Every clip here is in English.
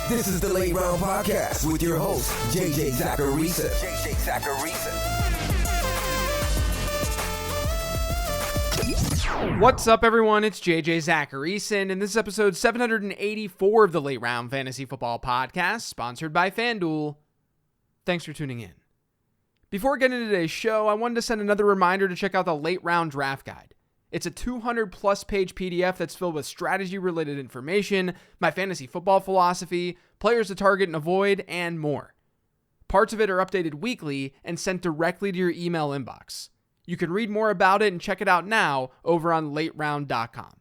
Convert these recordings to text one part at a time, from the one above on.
This is the Late Round Podcast with your host, JJ Zacharisa. What's up, everyone? It's JJ Zacharisa, and this is episode 784 of the Late Round Fantasy Football Podcast, sponsored by FanDuel. Thanks for tuning in. Before getting into today's show, I wanted to send another reminder to check out the Late Round Draft Guide. It's a 200-plus page PDF that's filled with strategy-related information, my fantasy football philosophy, players to target and avoid, and more. Parts of it are updated weekly and sent directly to your email inbox. You can read more about it and check it out now over on lateround.com.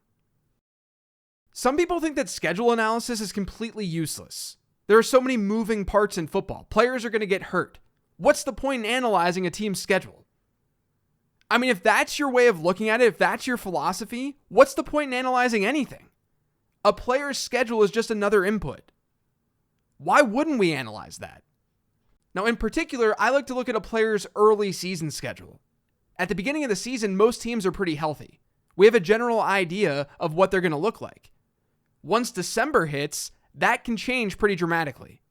Some people think that schedule analysis is completely useless. There are so many moving parts in football. Players are going to get hurt. What's the point in analyzing a team's schedule? I mean, if that's your way of looking at it, if that's your philosophy, what's the point in analyzing anything? A player's schedule is just another input. Why wouldn't we analyze that? Now, in particular, I like to look at a player's early season schedule. At the beginning of the season, most teams are pretty healthy. We have a general idea of what they're going to look like. Once December hits, that can change pretty dramatically.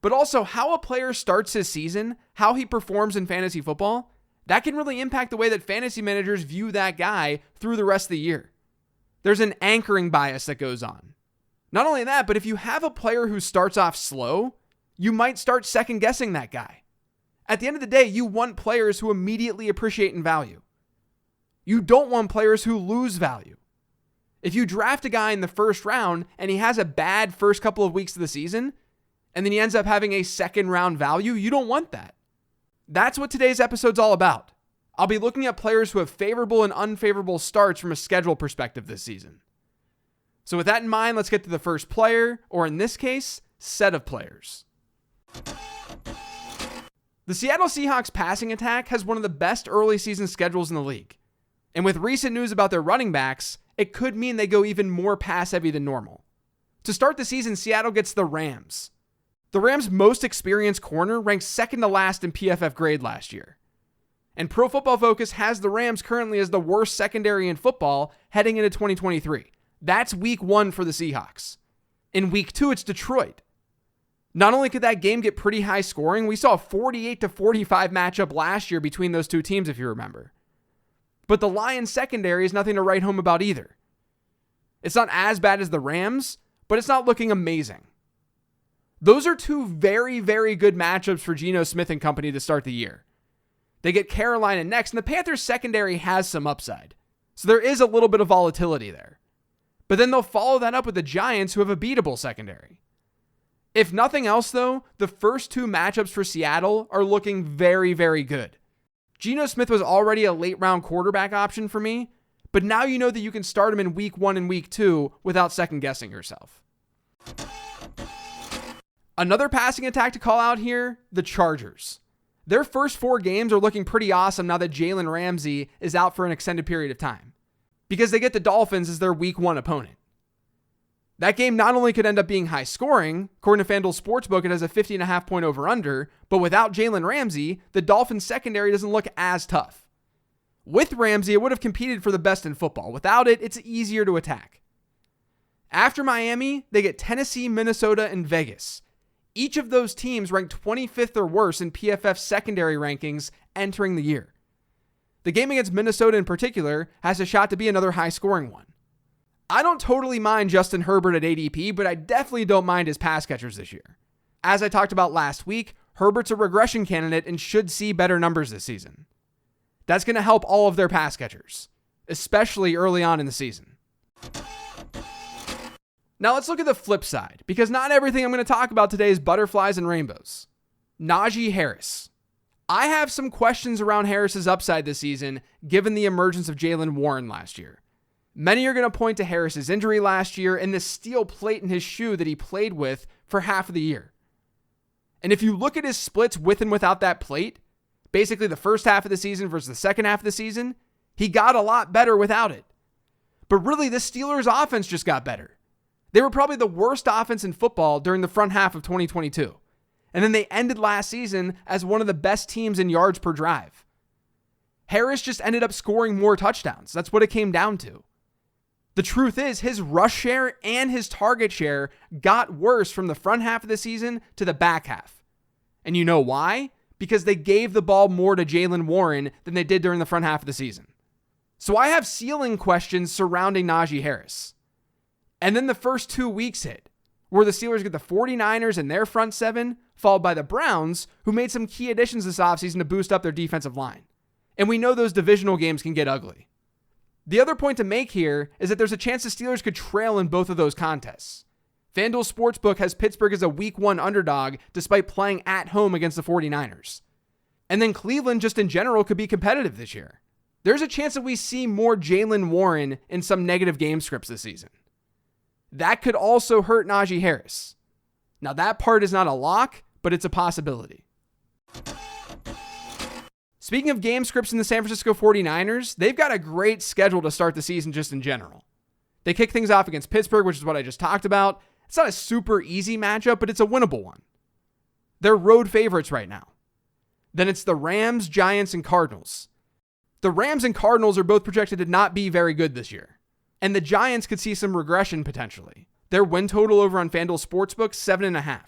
But also, how a player starts his season, how he performs in fantasy football, that can really impact the way that fantasy managers view that guy through the rest of the year. There's an anchoring bias that goes on. Not only that, but if you have a player who starts off slow, you might start second guessing that guy. At the end of the day, you want players who immediately appreciate in value. You don't want players who lose value. If you draft a guy in the first round and he has a bad first couple of weeks of the season, and then he ends up having a second round value, you don't want that. That's what today's episode's all about. I'll be looking at players who have favorable and unfavorable starts from a schedule perspective this season. So with that in mind, let's get to the first player, or in this case, set of players. The Seattle Seahawks passing attack has one of the best early season schedules in the league. And with recent news about their running backs, it could mean they go even more pass heavy than normal. To start the season, Seattle gets the Rams. The Rams' most experienced corner ranked second to last in PFF grade last year. And Pro Football Focus has the Rams currently as the worst secondary in football heading into 2023. That's week 1 for the Seahawks. In week 2, it's Detroit. Not only could that game get pretty high scoring, we saw a 48-45 matchup last year between those two teams, if you remember. But the Lions secondary is nothing to write home about either. It's not as bad as the Rams, but it's not looking amazing. Those are two very, very good matchups for Geno Smith and company to start the year. They get Carolina next, and the Panthers secondary has some upside. So there is a little bit of volatility there. But then they'll follow that up with the Giants, who have a beatable secondary. If nothing else, though, the first two matchups for Seattle are looking very, very good. Geno Smith was already a late-round quarterback option for me, but now you know that you can start him in week 1 and week 2 without second-guessing yourself. Another passing attack to call out here, the Chargers. Their first 4 games are looking pretty awesome now that Jalen Ramsey is out for an extended period of time, because they get the Dolphins as their week 1 opponent. That game not only could end up being high scoring, according to FanDuel Sportsbook, it has a 50.5 point over-under, but without Jalen Ramsey, the Dolphins secondary doesn't look as tough. With Ramsey, it would have competed for the best in football. Without it, it's easier to attack. After Miami, they get Tennessee, Minnesota, and Vegas. Each of those teams ranked 25th or worse in PFF secondary rankings entering the year. The game against Minnesota in particular has a shot to be another high-scoring one. I don't totally mind Justin Herbert at ADP, but I definitely don't mind his pass catchers this year. As I talked about last week, Herbert's a regression candidate and should see better numbers this season. That's going to help all of their pass catchers, especially early on in the season. Now let's look at the flip side, because not everything I'm going to talk about today is butterflies and rainbows. Najee Harris. I have some questions around Harris's upside this season, given the emergence of Jaylen Warren last year. Many are going to point to Harris's injury last year and the steel plate in his shoe that he played with for half of the year. And if you look at his splits with and without that plate, basically the first half of the season versus the second half of the season, he got a lot better without it. But really, the Steelers' offense just got better. They were probably the worst offense in football during the front half of 2022. And then they ended last season as one of the best teams in yards per drive. Harris just ended up scoring more touchdowns. That's what it came down to. The truth is, his rush share and his target share got worse from the front half of the season to the back half. And you know why? Because they gave the ball more to Jaylen Warren than they did during the front half of the season. So I have ceiling questions surrounding Najee Harris. And then the first 2 weeks hit, where the Steelers get the 49ers and their front seven, followed by the Browns, who made some key additions this offseason to boost up their defensive line. And we know those divisional games can get ugly. The other point to make here is that there's a chance the Steelers could trail in both of those contests. FanDuel Sportsbook has Pittsburgh as a Week 1 underdog despite playing at home against the 49ers. And then Cleveland just in general could be competitive this year. There's a chance that we see more Jaylen Warren in some negative game scripts this season. That could also hurt Najee Harris. Now that part is not a lock, but it's a possibility. Speaking of game scripts in the San Francisco 49ers, they've got a great schedule to start the season just in general. They kick things off against Pittsburgh, which is what I just talked about. It's not a super easy matchup, but it's a winnable one. They're road favorites right now. Then it's the Rams, Giants, and Cardinals. The Rams and Cardinals are both projected to not be very good this year. And the Giants could see some regression potentially. Their win total over on FanDuel Sportsbook, 7.5.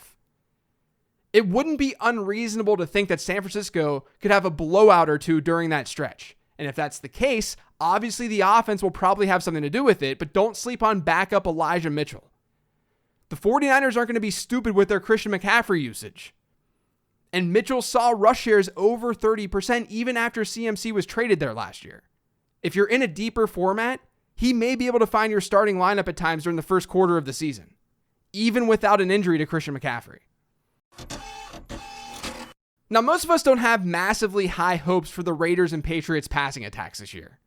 It wouldn't be unreasonable to think that San Francisco could have a blowout or two during that stretch. And if that's the case, obviously the offense will probably have something to do with it, but don't sleep on backup Elijah Mitchell. The 49ers aren't going to be stupid with their Christian McCaffrey usage. And Mitchell saw rush shares over 30% even after CMC was traded there last year. If you're in a deeper format, he may be able to find your starting lineup at times during the first quarter of the season, even without an injury to Christian McCaffrey. Now, most of us don't have massively high hopes for the Raiders and Patriots passing attacks this year.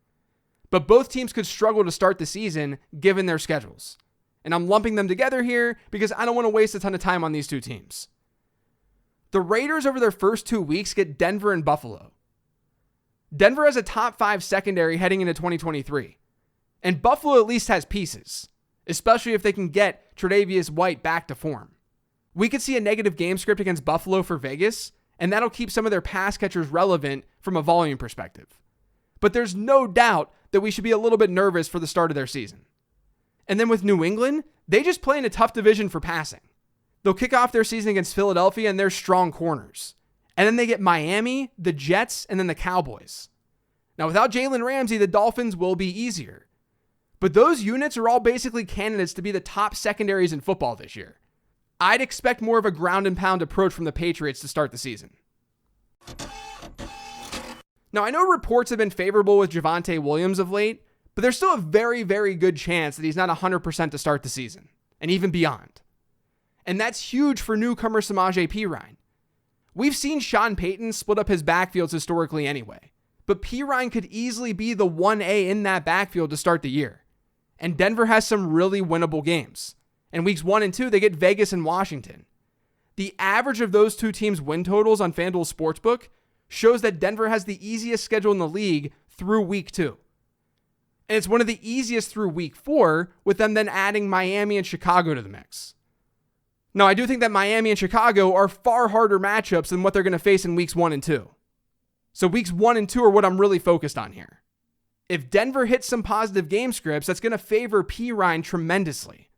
But both teams could struggle to start the season given their schedules. And I'm lumping them together here because I don't want to waste a ton of time on these two teams. The Raiders over their first 2 weeks get Denver and Buffalo. Denver has a top 5 secondary heading into 2023. And Buffalo at least has pieces, especially if they can get Tre'Davious White back to form. We could see a negative game script against Buffalo for Vegas, and that'll keep some of their pass catchers relevant from a volume perspective. But there's no doubt that we should be a little bit nervous for the start of their season. And then with New England, they just play in a tough division for passing. They'll kick off their season against Philadelphia and their strong corners. And then they get Miami, the Jets, and then the Cowboys. Now without Jalen Ramsey, the Dolphins will be easier. But those units are all basically candidates to be the top secondaries in football this year. I'd expect more of a ground and pound approach from the Patriots to start the season. Now, I know reports have been favorable with Javonte Williams of late, but there's still a very, very good chance that he's not 100% to start the season, and even beyond. And that's huge for newcomer Samaje Perine. We've seen Sean Payton split up his backfields historically anyway, but Perine could easily be the 1A in that backfield to start the year. And Denver has some really winnable games. In weeks 1 and 2, they get Vegas and Washington. The average of those two teams' win totals on FanDuel Sportsbook shows that Denver has the easiest schedule in the league through week 2. And it's one of the easiest through week 4, with them then adding Miami and Chicago to the mix. Now, I do think that Miami and Chicago are far harder matchups than what they're going to face in weeks 1 and 2. So weeks 1 and 2 are what I'm really focused on here. If Denver hits some positive game scripts, that's going to favor Perine tremendously.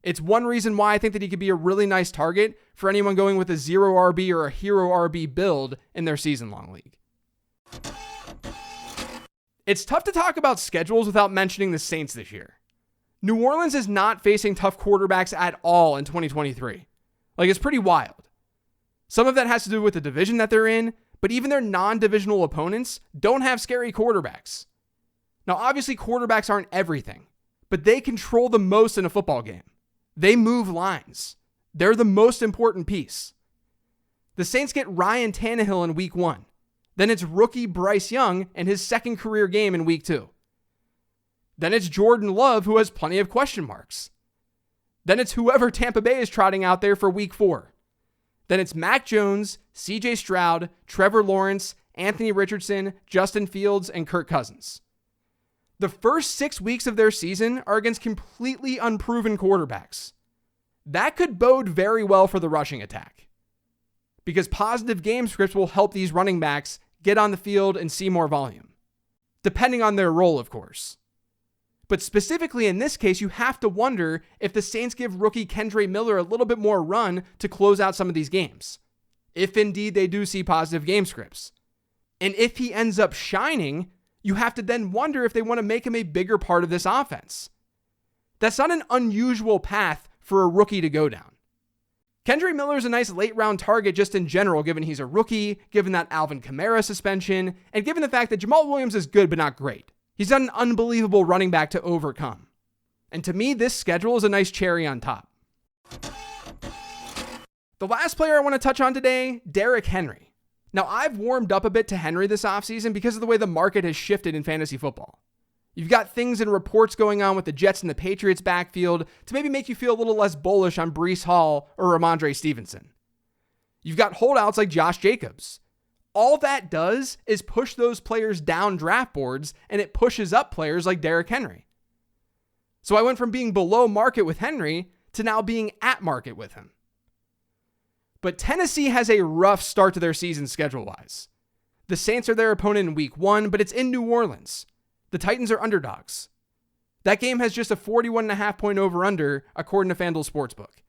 It's one reason why I think that he could be a really nice target for anyone going with a 0 RB or a hero RB build in their season-long league. It's tough to talk about schedules without mentioning the Saints this year. New Orleans is not facing tough quarterbacks at all in 2023. It's pretty wild. Some of that has to do with the division that they're in, but even their non-divisional opponents don't have scary quarterbacks. Now, obviously, quarterbacks aren't everything, but they control the most in a football game. They move lines. They're the most important piece. The Saints get Ryan Tannehill in week 1. Then it's rookie Bryce Young and his second career game in week 2. Then it's Jordan Love, who has plenty of question marks. Then it's whoever Tampa Bay is trotting out there for week 4. Then it's Mac Jones, CJ Stroud, Trevor Lawrence, Anthony Richardson, Justin Fields, and Kirk Cousins. The first 6 weeks of their season are against completely unproven quarterbacks. That could bode very well for the rushing attack, because positive game scripts will help these running backs get on the field and see more volume, depending on their role, of course. But specifically in this case, you have to wonder if the Saints give rookie Kendre Miller a little bit more run to close out some of these games, if indeed they do see positive game scripts. And if he ends up shining, you have to then wonder if they want to make him a bigger part of this offense. That's not an unusual path for a rookie to go down. Kendre Miller is a nice late round target just in general, given he's a rookie, given that Alvin Kamara suspension, and given the fact that Jamal Williams is good but not great. He's not an unbelievable running back to overcome. And to me, this schedule is a nice cherry on top. The last player I want to touch on today, Derrick Henry. Now, I've warmed up a bit to Henry this offseason because of the way the market has shifted in fantasy football. You've got things and reports going on with the Jets and the Patriots backfield to maybe make you feel a little less bullish on Breece Hall or Ramondre Stevenson. You've got holdouts like Josh Jacobs. All that does is push those players down draft boards, and it pushes up players like Derrick Henry. So I went from being below market with Henry to now being at market with him. But Tennessee has a rough start to their season schedule-wise. The Saints are their opponent in week 1, but it's in New Orleans. The Titans are underdogs. That game has just a 41.5 point over-under, according to FanDuel Sportsbook.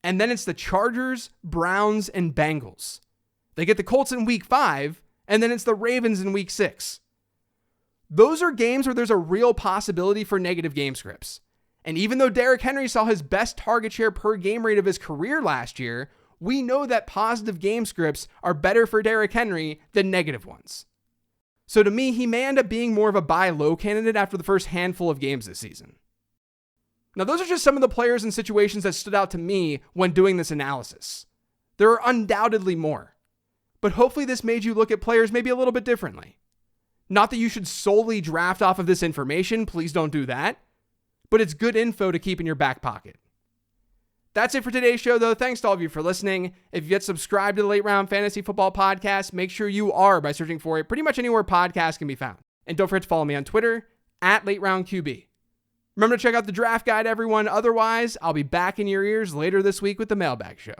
And then it's the Chargers, Browns, and Bengals. They get the Colts in week 5, and then it's the Ravens in week 6. Those are games where there's a real possibility for negative game scripts. And even though Derrick Henry saw his best target share per game rate of his career last year, we know that positive game scripts are better for Derrick Henry than negative ones. So to me, he may end up being more of a buy low candidate after the first handful of games this season. Now, those are just some of the players and situations that stood out to me when doing this analysis. There are undoubtedly more, but hopefully this made you look at players maybe a little bit differently. Not that you should solely draft off of this information, please don't do that, but it's good info to keep in your back pocket. That's it for today's show, though. Thanks to all of you for listening. If you get subscribed to the Late Round Fantasy Football Podcast, make sure you are by searching for it pretty much anywhere podcasts can be found. And don't forget to follow me on Twitter, @LateRoundQB. Remember to check out the draft guide, everyone. Otherwise, I'll be back in your ears later this week with the Mailbag Show.